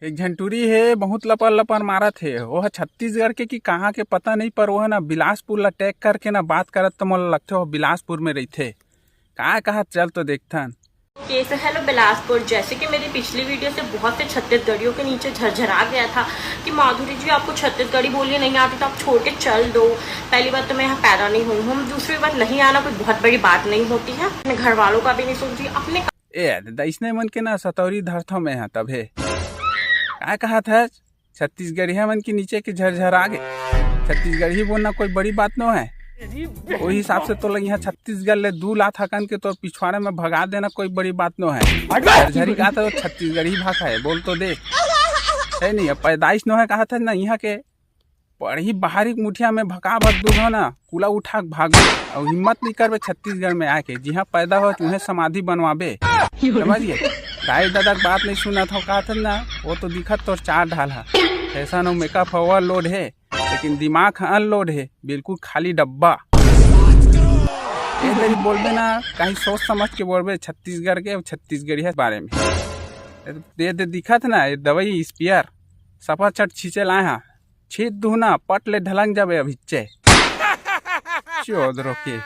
एक झंटूरी है बहुत लपर लपर मारत है। वो है छत्तीसगढ़ के कि कहाँ के पता नहीं, पर वो है ना बिलासपुर ला टैग करके ना बात करत तो मोला लगते हो बिलासपुर में रहते। कहाँ कहाँ चल तो देखथन। Case hello Bilaspur. जैसे कि मेरी पिछली वीडियो से बहुत से छत्तीसगढ़ियों के नीचे झरझरा गया था कि माधुरी जी आपको छत्तीसगढ़ी बोलनी नहीं आती तो आप छोड़ के चल दो। पहली बात तो मैं यहाँ पैदा नहीं हुई हूँ, दूसरी बात नहीं आना कोई बहुत बड़ी बात नहीं होती है। अपने घर वालों का भी नहीं सुनती अपने। इसने मन के ना सतौरी धरथों में है तबे क्या कहा था छत्तीसगढ़ी मन के नीचे के झरझरा गए। छत्तीसगढ़ी बोलना कोई बड़ी बात न है। वही हिसाब से तो लग यहाँ छत्तीसगढ़ ले 2 लाख हकन के तो पिछवाड़े में भगा देना कोई बड़ी बात न है। झरझरी कहा था तो छत्तीसगढ़ी भाषा है, बोल तो दे है नहीं। पैदाइश न है कहा था ना यहाँ के पढ़ी बाहरी मुठिया में भगा भग दूध हो ना कुला उठा भागो और हिम्मत नहीं करबे छत्तीसगढ़ में आके। जहाँ पैदा हो उन्हें समाधि बनवाबे, समझिए। दाई दादा बात नहीं सुना था कहा था ना, वो तो दिखत तो 4 ढाल है। फैशन और मेकअप ओवरलोड है लेकिन दिमाग अनलोड है, बिल्कुल खाली डब्बा। ये तेरी बोलबे ना कहीं सोच समझ के बोलबे छत्तीसगढ़ के छत्तीसगढ़ी है बारे में। दे दिखत ना ये दवाई स्पियर सफा चट छींचे लाए हैं, छीत दू ना पट ले ढलंग जाबे अभी चौधरो के।